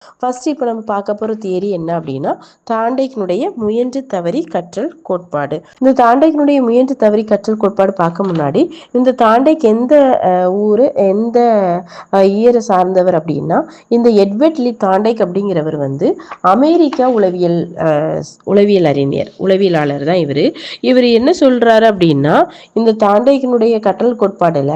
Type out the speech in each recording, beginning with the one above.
First இப்போ நம்ம பார்க்க போகிற தியரி என்ன அப்படின்னா, தாண்டைக்கினுடைய முயன்று தவறி கற்றல் கோட்பாடு. இந்த தாண்டைக்கினுடைய முயன்று தவறி கற்றல் கோட்பாடு பார்க்க முன்னாடி, இந்த தாண்டைக்கு எந்த ஊர், எந்த இயரை சார்ந்தவர் அப்படின்னா, இந்த எட்வர்ட் லீ தாண்டைக் அப்படிங்கிறவர் வந்து அமெரிக்கா உளவியல் அறிஞர், உளவியலாளர் தான் இவர். இவர் என்ன சொல்றாரு அப்படின்னா, இந்த தாண்டைக்கினுடைய கற்றல் கோட்பாடுல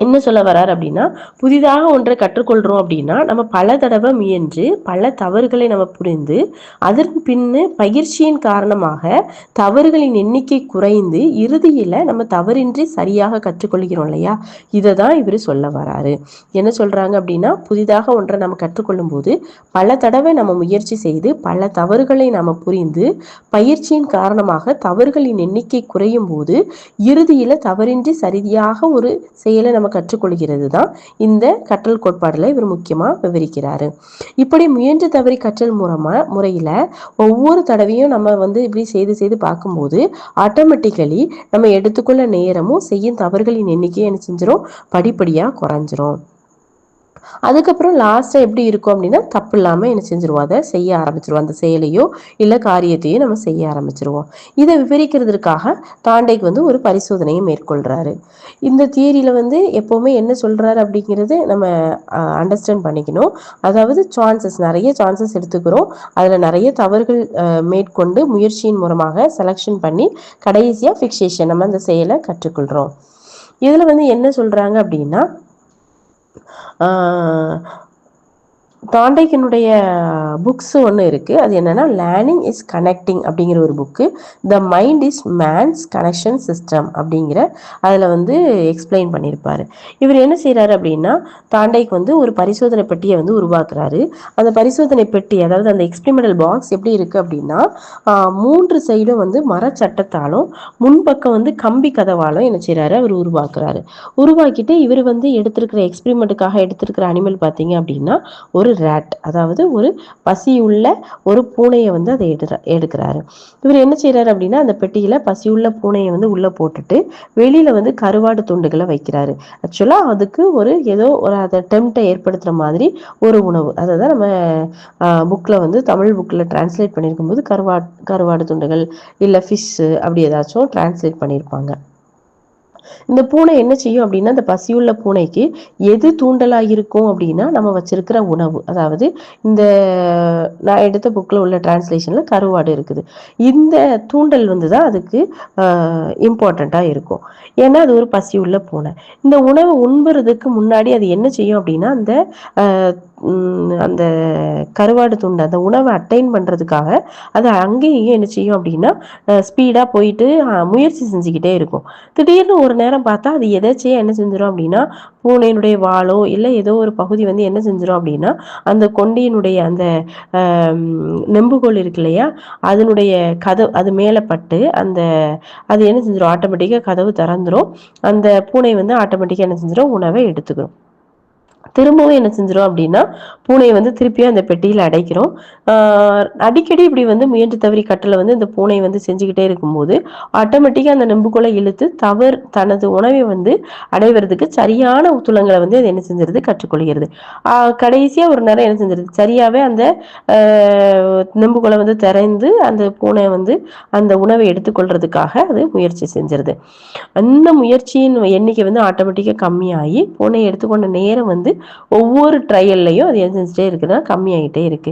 என்ன சொல்ல வர்றார் அப்படின்னா, புதிதாக ஒன்றை கற்றுக்கொள்கிறோம் அப்படின்னா நம்ம பல தடவை முயன்று பல தவறுகளை நம்ம புரிந்து அதற்கு பின்னு பயிற்சியின் காரணமாக தவறுகளின் எண்ணிக்கை குறைந்து இறுதியில் நம்ம தவறின்றி சரியாக கற்றுக்கொள்கிறோம் இல்லையா, இதை தான் இவர் சொல்ல வராரு. என்ன சொல்கிறாங்க அப்படின்னா, புதிதாக ஒன்றை நம்ம கற்றுக்கொள்ளும் போது பல தடவை நம்ம முயற்சி செய்து பல தவறுகளை நம்ம புரிந்து பயிற்சியின் காரணமாக தவறுகளின் எண்ணிக்கை குறையும் போது இறுதியில் தவறின்றி சரியாக ஒரு செயலை நம்ம கற்றுக்கொள்கிறது தான் இந்த கற்றல் கோட்பாடுல இவர் முக்கியமா விவரிக்கிறாரு. இப்படி முயன்று தவறி கற்றல் முறையில ஒவ்வொரு தடவையும் நம்ம வந்து இப்படி செய்து பார்க்கும்போது ஆட்டோமேட்டிக்கலி நம்ம எடுத்துக்கொள்ள நேரமும் செய்யும் தவறுகளின் எண்ணிக்கையை என்ன செஞ்சிடும், படிப்படியா குறைஞ்சிரும். அதுக்கப்புறம் லாஸ்ட்டாக எப்படி இருக்கும் அப்படின்னா, தப்பு இல்லாமல் என்ன செஞ்சிருவோம், அதை செய்ய ஆரம்பிச்சிருவோம். அந்த செயலையோ இல்லை காரியத்தையோ நம்ம செய்ய ஆரம்பிச்சிருவோம். இதை விவரிக்கிறதுக்காக தாண்டைக்கு வந்து ஒரு பரிசோதனையை மேற்கொள்கிறாரு. இந்த தியரியில் வந்து எப்போவுமே என்ன சொல்கிறாரு அப்படிங்கிறது நம்ம அண்டர்ஸ்டாண்ட் பண்ணிக்கணும். அதாவது நிறைய சான்சஸ் எடுத்துக்கிறோம், அதில் நிறைய தவறுகள் மேற்கொண்டு முயற்சியின் மூலமாக செலெக்ஷன் பண்ணி கடைசியாக ஃபிக்சேஷன் நம்ம அந்த செயலை கற்றுக்கொள்கிறோம். இதில் வந்து என்ன சொல்கிறாங்க அப்படின்னா, தாண்டைக்கினுடைய புக்ஸ் ஒன்று இருக்குது. அது என்னென்னா, லேர்னிங் இஸ் கனெக்டிங் அப்படிங்கிற ஒரு book, the mind is man's connection system அப்படிங்கிற அதில் வந்து எக்ஸ்பிளைன் பண்ணியிருப்பார். இவர் என்ன செய்கிறாரு அப்படின்னா, தாண்டைக்கு வந்து ஒரு பரிசோதனை பெட்டியை வந்து உருவாக்குறாரு. அந்த பரிசோதனை பெட்டி, அதாவது அந்த எக்ஸ்பிரிமெண்டல் பாக்ஸ் எப்படி இருக்குது அப்படின்னா, 3 சைடும் வந்து மரச்சட்டத்தாலும் முன்பக்கம் வந்து கம்பி கதவாலும் என்ன செய்கிறாரு, அவர் உருவாக்கிட்டு இவர் வந்து எக்ஸ்பிரிமெண்ட்டுக்காக எடுத்திருக்கிற அனிமல் பார்த்தீங்க அப்படின்னா ஒரு ரேட், அதாவது ஒரு பசியுள்ள ஒரு பூனையை வந்து அதை எடுக்கிறாரு. இவர் என்ன செய்யறாரு அப்படின்னா, அந்த பெட்டியில பசியுள்ள பூனையை வந்து உள்ள போட்டுட்டு வெளியில வந்து கருவாடு துண்டுகளை வைக்கிறாரு. ஆக்சுவலா அதுக்கு ஏதோ ஒரு அதை டெம்ப்டை ஏற்படுத்துற மாதிரி ஒரு உணவு, அதை தான் நம்ம புக்ல வந்து தமிழ் புக்ல டிரான்ஸ்லேட் பண்ணியிருக்கும் போது கருவாடு துண்டுகள் இல்லை ஃபிஷ் அப்படி ஏதாச்சும் டிரான்ஸ்லேட் பண்ணியிருப்பாங்க. இந்த பூனை என்ன செய்யும் அப்படின்னா, இந்த பசியுள்ள பூனைக்கு எது தூண்டலா இருக்கும் அப்படின்னா, நம்ம வச்சிருக்கிற உணவு, அதாவது இந்த நான் எடுத்த புக்ல உள்ள டிரான்ஸ்லேஷன்ல கருவாடு இருக்குது. இந்த தூண்டல் வந்து தான் அதுக்கு இம்பார்ட்டண்டா இருக்கும். ஏன்னா அது ஒரு பசியுள்ள பூனை. இந்த உணவை உண்புறதுக்கு முன்னாடி அது என்ன செய்யும் அப்படின்னா, அந்த கருவாடு துண்டு அந்த உணவை அட்டைன் பண்றதுக்காக அது அங்கேயும் என்ன செய்யும் அப்படின்னா, ஸ்பீடா போயிட்டு முயற்சி செஞ்சுக்கிட்டே இருக்கும். திடீர்னு ஒரு நேரம் பார்த்தா அது எதாச்சியாக என்ன செஞ்சிடும் அப்படின்னா, பூனையினுடைய வாலோ இல்லை ஏதோ ஒரு பகுதி வந்து என்ன செஞ்சிடும் அப்படின்னா, அந்த கொண்டியினுடைய அந்த நெம்புகோல் இருக்கு இல்லையா, அதனுடைய கதவு அது மேலே பட்டு அது என்ன செஞ்சிடும், ஆட்டோமேட்டிக்காக கதவு திறந்துடும். அந்த பூனை வந்து ஆட்டோமேட்டிக்காக என்ன செஞ்சிடும், உணவை எடுத்துக்கிறோம். திரும்பவும் என்ன செஞ்சிடும் அப்படின்னா, பூனையை வந்து திருப்பியும் அந்த பெட்டியில் அடைக்கிறோம். அடிக்கடி இப்படி வந்து முயன்று தவறி கட்டலை வந்து இந்த பூனை வந்து செஞ்சுக்கிட்டே இருக்கும்போது ஆட்டோமேட்டிக்காக அந்த நெம்புக்குள்ளே இழுத்து தனது உணவை வந்து அடைவதற்கு சரியான உத்துளங்களை வந்து அது என்ன செஞ்சிருது, கற்றுக்கொள்கிறது. கடைசியாக ஒரு நேரம் என்ன செஞ்சிருது, சரியாகவே அந்த நெம்புக்குள்ளே வந்து திறந்து அந்த பூனை வந்து அந்த உணவை எடுத்துக்கொள்றதுக்காக அது முயற்சி செஞ்சிருது. அந்த முயற்சியின் எண்ணிக்கை வந்து ஆட்டோமேட்டிக்காக கம்மியாகி பூனை எடுத்துக்கொண்ட நேரம் வந்து ஒவ்வொரு ட்ரையல்லையும் அது என்ன செஞ்சுட்டே இருக்குன்னா கம்மியாகிட்டே இருக்கு.